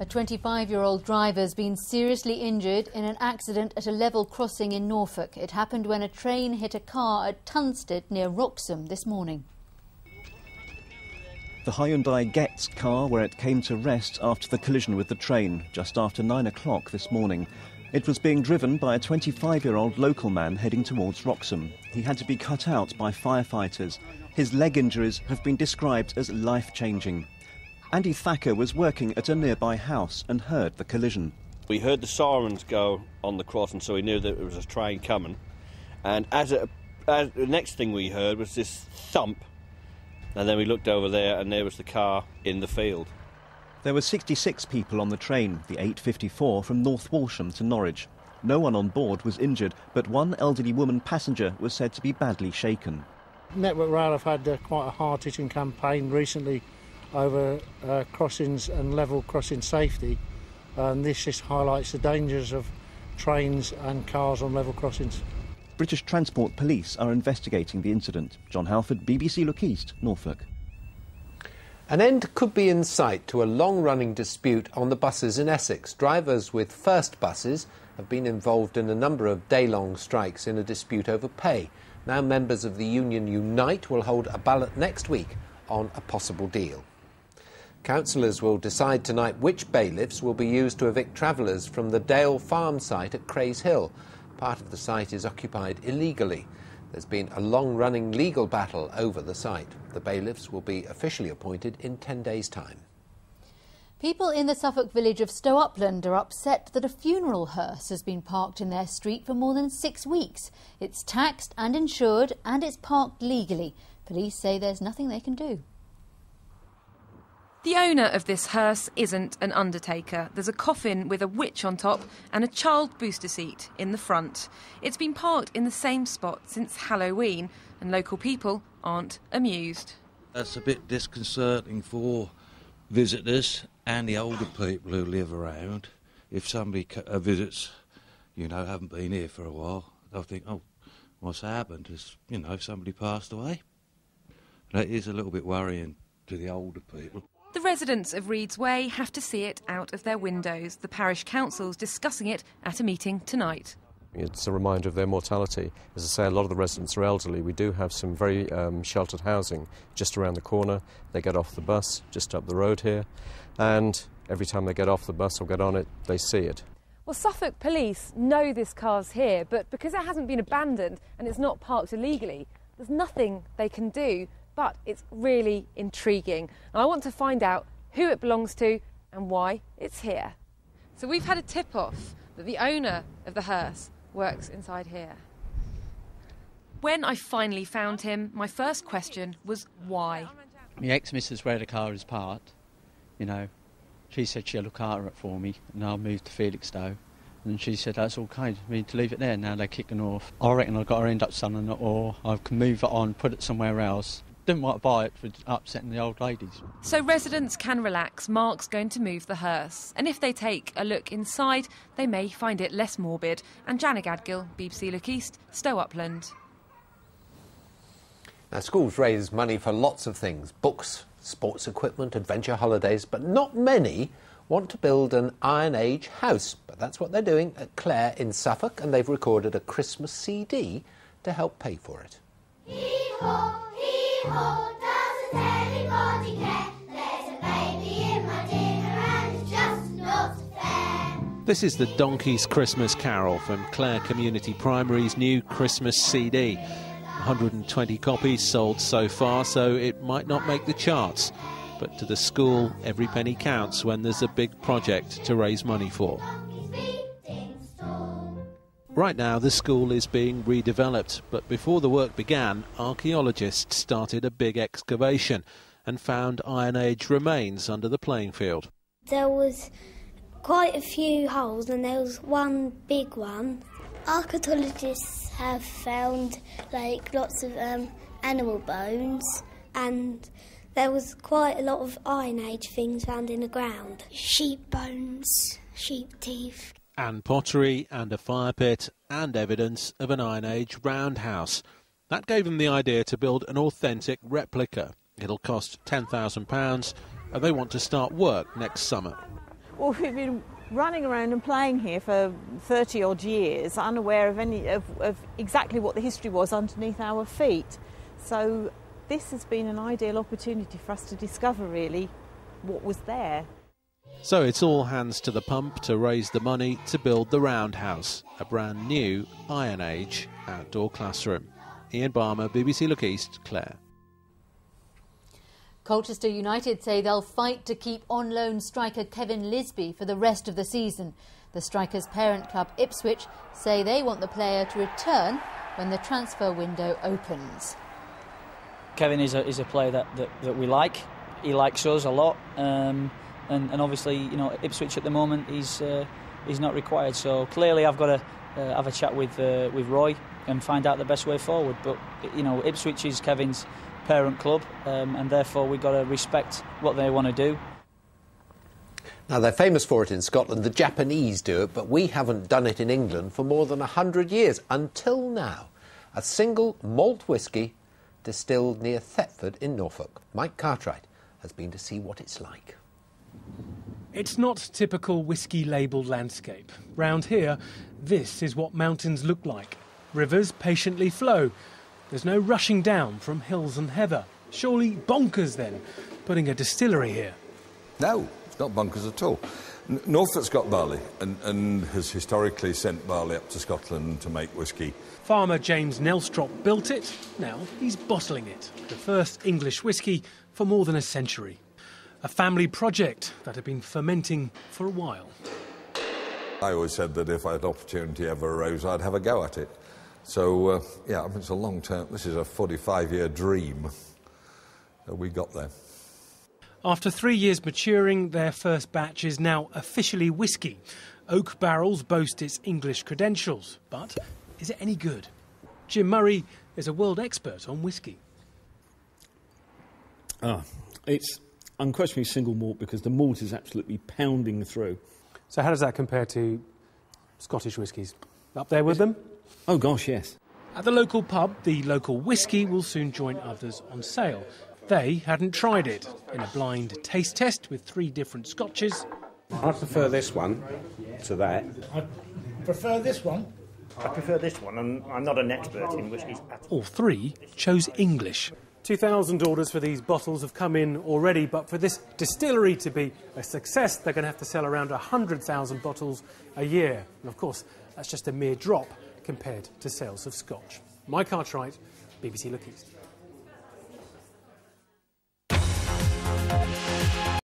A 25-year-old driver's been seriously injured in an accident at a level crossing in Norfolk. It happened when a train hit a car at Tunstead near Wroxham this morning. The Hyundai Getz car where it came to rest after the collision with the train, just after 9 o'clock this morning. It was being driven by a 25-year-old local man heading towards Wroxham. He had to be cut out by firefighters. His leg injuries have been described as life-changing. Andy Thacker was working at a nearby house and heard the collision. We heard the sirens go on the crossing, so we knew that there was a train coming. And as the next thing we heard was this thump, and then we looked over there and there was the car in the field. There were 66 people on the train, the 8:54 from North Walsham to Norwich. No one on board was injured, but one elderly woman passenger was said to be badly shaken. Network Rail have had quite a hard-hitting campaign recently over crossings and level crossing safety, and this just highlights the dangers of trains and cars on level crossings. British Transport Police are investigating the incident. John Halford, BBC Look East, Norfolk. An end could be in sight to a long-running dispute on the buses in Essex. Drivers with First buses have been involved in a number of day-long strikes in a dispute over pay. Now members of the union Unite will hold a ballot next week on a possible deal. Councillors will decide tonight which bailiffs will be used to evict travellers from the Dale Farm site at Crays Hill. Part of the site is occupied illegally. There's been a long-running legal battle over the site. The bailiffs will be officially appointed in 10 days' time. People in the Suffolk village of Stowupland are upset that a funeral hearse has been parked in their street for more than 6 weeks. It's taxed and insured and it's parked legally. Police say there's nothing they can do. The owner of this hearse isn't an undertaker. There's a coffin with a witch on top and a child booster seat in the front. It's been parked in the same spot since Hallowe'en and local people aren't amused. That's a bit disconcerting for visitors and the older people who live around. If somebody visits, haven't been here for a while, they'll think, oh, what's happened? Has, somebody passed away? That is a little bit worrying to the older people. The residents of Reed's Way have to see it out of their windows. The parish council's discussing it at a meeting tonight. It's a reminder of their mortality. As I say, a lot of the residents are elderly. We do have some very sheltered housing just around the corner. They get off the bus just up the road here, and every time they get off the bus or get on it, they see it. Well, Suffolk police know this car's here, but because it hasn't been abandoned and it's not parked illegally, there's nothing they can do. But it's really intriguing. And I want to find out who it belongs to and why it's here. So we've had a tip-off that the owner of the hearse works inside here. When I finally found him, my first question was why. My ex-missus where the car is parked, she said she'll look after it for me and I'll move to Felixstowe. And she said that's all kind of me to leave it there. Now they're kicking off. I reckon I've got to end up selling it or I can move it on, put it somewhere else. Didn't want to buy it for upsetting the old ladies. So residents can relax. Mark's going to move the hearse. And if they take a look inside, they may find it less morbid. And Janet Gadgill, BBC Look East, Stowupland. Now, schools raise money for lots of things. Books, sports equipment, adventure holidays. But not many want to build an Iron Age house. But that's what they're doing at Clare in Suffolk. And they've recorded a Christmas CD to help pay for it. Hee-haw, hee-haw, doesn't anybody care? There's a baby in my dinner and it's just not fair. This is the Donkey's Christmas Carol from Clare Community Primary's new Christmas CD. 120 copies sold so far, so it might not make the charts. But to the school, every penny counts when there's a big project to raise money for. Right now, the school is being redeveloped, but before the work began, archaeologists started a big excavation and found Iron Age remains under the playing field. There was quite a few holes and there was one big one. Archaeologists have found lots of animal bones, and there was quite a lot of Iron Age things found in the ground. Sheep bones, sheep teeth. And pottery and a fire pit and evidence of an Iron Age roundhouse. That gave them the idea to build an authentic replica. It'll cost £10,000 and they want to start work next summer. Well, we've been running around and playing here for 30 odd years, unaware of any of exactly what the history was underneath our feet. So this has been an ideal opportunity for us to discover really what was there. So it's all hands to the pump to raise the money to build the Roundhouse, a brand new Iron Age outdoor classroom. Ian Barmer, BBC Look East, Clare. Colchester United say they'll fight to keep on loan striker Kevin Lisby for the rest of the season. The striker's parent club Ipswich say they want the player to return when the transfer window opens. Kevin is a player that we like. He likes us a lot, and obviously, you know, Ipswich at the moment he's not required. So clearly, I've got to have a chat with Roy and find out the best way forward. But you know, Ipswich is Kevin's parent club, and therefore we've got to respect what they want to do. Now, they're famous for it in Scotland. The Japanese do it, but we haven't done it in England for more than 100 years. Until now, a single malt whisky distilled near Thetford in Norfolk. Mike Cartwright has been to see what it's like. It's not typical whisky-labelled landscape. Round here, this is what mountains look like. Rivers patiently flow. There's no rushing down from hills and heather. Surely bonkers, then, putting a distillery here. No, it's not bonkers at all. Norfolk's got barley and has historically sent barley up to Scotland to make whisky. Farmer James Nelstrop built it. Now he's bottling it. The first English whisky for more than a century. A family project that had been fermenting for a while. I always said that if an opportunity ever arose, I'd have a go at it. So, yeah, I mean, it's a long term. This is a 45-year dream. So we got there. After 3 years maturing, their first batch is now officially whisky. Oak barrels boast its English credentials, but is it any good? Jim Murray is a world expert on whisky. It's unquestionably single malt because the malt is absolutely pounding through. So how does that compare to Scottish whiskies? Up there with them? Oh gosh, yes. At the local pub, the local whisky will soon join others on sale. They hadn't tried it. In a blind taste test with 3 different scotches. I prefer this one to that. I prefer this one. I prefer this one, and I'm not an expert in whiskies. All 3 chose English. 2,000 orders for these bottles have come in already, but for this distillery to be a success, they're going to have to sell around 100,000 bottles a year. And of course, that's just a mere drop compared to sales of Scotch. Mike Cartwright, BBC Look East.